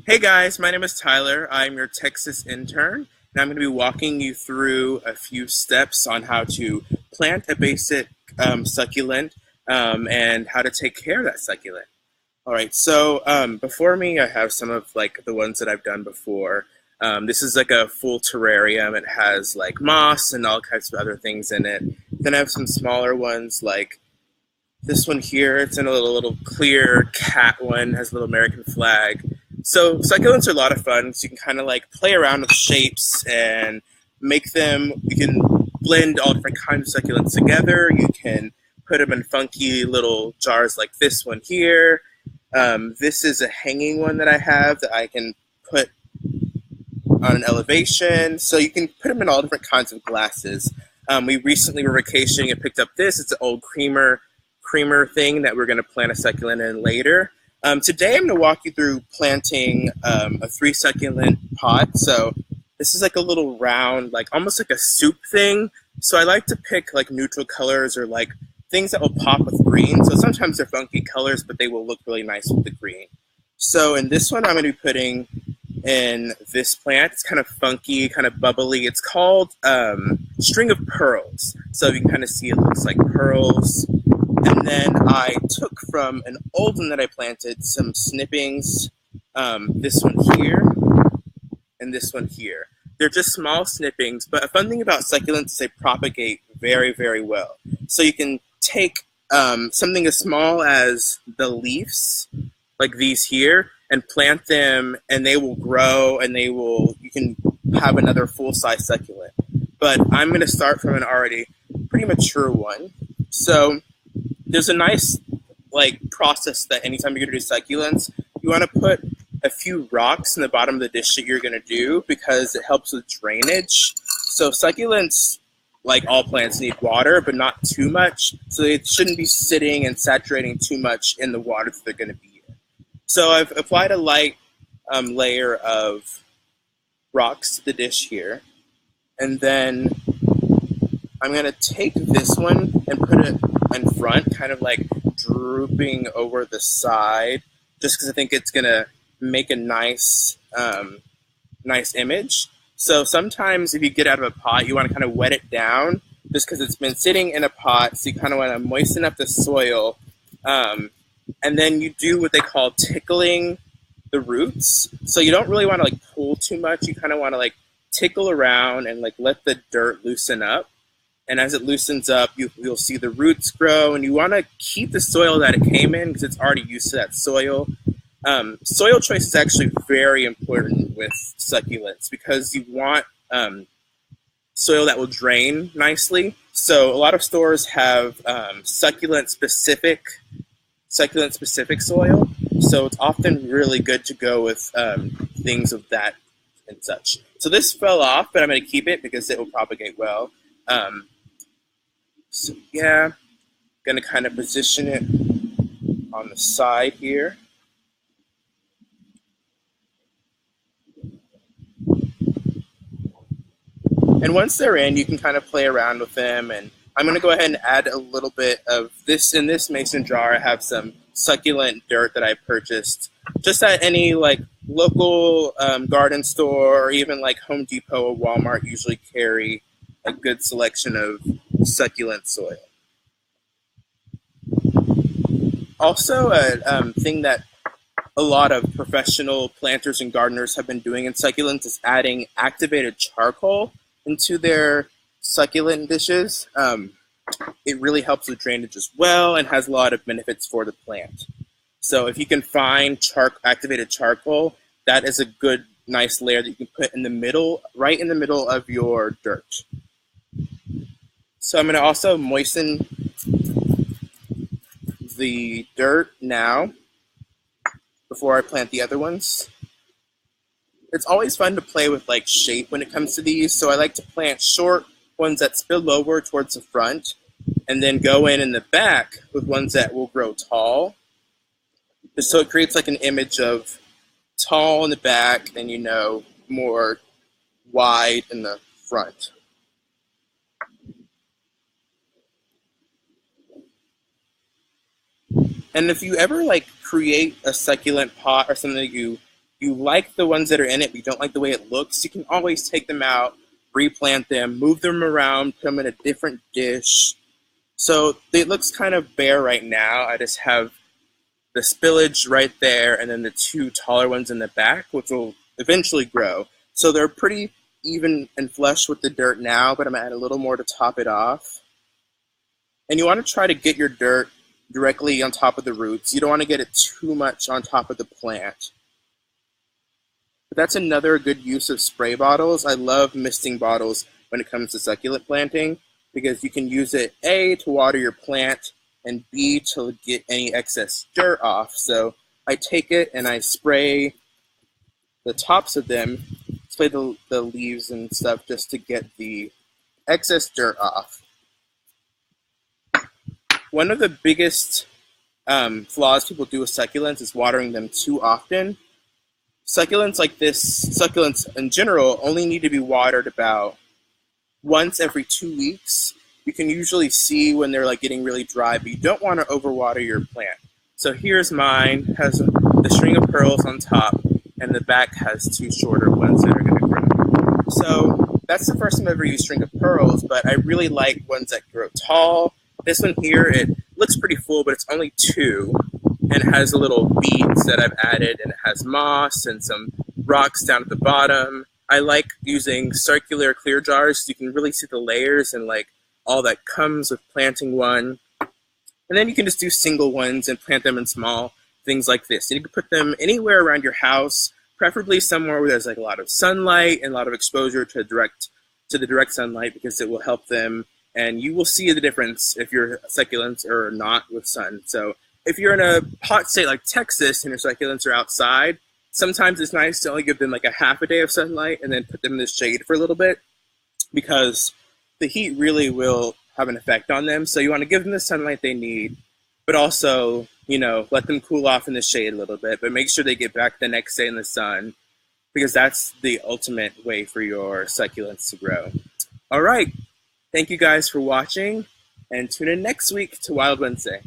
Hey guys, my name is Tyler. I'm your Texas intern, and I'm going to be walking you through a few steps on how to plant a basic succulent and how to take care of that succulent. All right, so before me, I have some of like the ones that I've done before. This is like a full terrarium. It has like moss and all kinds of other things in it. Then I have some smaller ones like this one here. It's in a little clear cat one, has a little American flag. So succulents are a lot of fun. So you can kind of like play around with shapes and make them. You can blend all different kinds of succulents together. You can put them in funky little jars like this one here. This is a hanging one that I have that I can put on an elevation. So you can put them in all different kinds of glasses. We recently were vacationing and picked up this. It's an old creamer thing that we're going to plant a succulent in later. Today I'm going to walk you through planting a 3 succulent pot. So this is like a little round, like almost like a soup thing. So I like to pick like neutral colors or like things that will pop with green. So sometimes they're funky colors, but they will look really nice with the green. So in this one, I'm going to be putting in this plant. It's kind of funky, kind of bubbly. It's called string of pearls. So you can kind of see it looks like pearls. And then I took from an old one that I planted some snippings, this one here and this one here. They're just small snippings, but a fun thing about succulents is they propagate very, very well. So you can take something as small as the leaves, like these here, and plant them, and they will grow, and you can have another full-size succulent. But I'm going to start from an already pretty mature one. So there's a nice process that anytime you're going to do succulents, you want to put a few rocks in the bottom of the dish that you're going to do because it helps with drainage. So succulents, like all plants, need water, but not too much. So they shouldn't be sitting and saturating too much in the water that they're going to be in. So I've applied a light layer of rocks to the dish here. And then I'm going to take this one and put it in front, kind of like drooping over the side, just because I think it's going to make a nice image. So sometimes if you get out of a pot, you want to kind of wet it down just because it's been sitting in a pot. So you kind of want to moisten up the soil. And then you do what they call tickling the roots. So you don't really want to like pull too much. You kind of want to like tickle around and like let the dirt loosen up. And as it loosens up, you'll see the roots grow. And you want to keep the soil that it came in because it's already used to that soil. Soil choice is actually very important with succulents because you want soil that will drain nicely. So a lot of stores have succulent-specific soil. So it's often really good to go with things of that and such. So this fell off, but I'm going to keep it because it will propagate well. So yeah, going to kind of position it on the side here. And once they're in, you can kind of play around with them. And I'm going to go ahead and add a little bit of this. In this mason jar, I have some succulent dirt that I purchased just at any like local garden store, or even like Home Depot or Walmart usually carry a good selection of succulent soil. Also, a thing that a lot of professional planters and gardeners have been doing in succulents is adding activated charcoal into their succulent dishes. It really helps with drainage as well and has a lot of benefits for the plant. So if you can find activated charcoal, that is a good, nice layer that you can put in the middle, right in the middle of your dirt. So I'm going to also moisten the dirt now before I plant the other ones. It's always fun to play with like shape when it comes to these. So I like to plant short ones that spill over towards the front and then go in the back with ones that will grow tall. Just so it creates like an image of tall in the back and, more wide in the front. And if you ever like create a succulent pot or something that you you like the ones that are in it, but you don't like the way it looks, you can always take them out, replant them, move them around, put them in a different dish. So it looks kind of bare right now. I just have the spillage right there and then the two taller ones in the back, which will eventually grow. So they're pretty even and flush with the dirt now, but I'm gonna add a little more to top it off. And you want to try to get your dirt directly on top of the roots. You don't want to get it too much on top of the plant. But that's another good use of spray bottles. I love misting bottles when it comes to succulent planting because you can use it, A, to water your plant, and B, to get any excess dirt off. So I take it and I spray the tops of them, spray the leaves and stuff just to get the excess dirt off. One of the biggest flaws people do with succulents is watering them too often. Succulents like this, succulents in general, only need to be watered about once every 2 weeks. You can usually see when they're like getting really dry, but you don't want to overwater your plant. So here's mine, has the string of pearls on top, and the back has two shorter ones that are going to grow. So that's the first time I've ever used string of pearls, but I really like ones that grow tall. This one here, it looks pretty full, but it's only two, and it has the little beads that I've added, and it has moss and some rocks down at the bottom. I like using circular clear jars so you can really see the layers and like all that comes with planting one. And then you can just do single ones and plant them in small things like this. And you can put them anywhere around your house, preferably somewhere where there's like a lot of sunlight and a lot of exposure to the direct sunlight, because it will help them. And you will see the difference if your succulents are not with sun. So if you're in a hot state like Texas and your succulents are outside, sometimes it's nice to only give them like a half a day of sunlight and then put them in the shade for a little bit, because the heat really will have an effect on them. So you want to give them the sunlight they need, but also, let them cool off in the shade a little bit, but make sure they get back the next day in the sun, because that's the ultimate way for your succulents to grow. All right. Thank you guys for watching, and tune in next week to Wild Wednesday.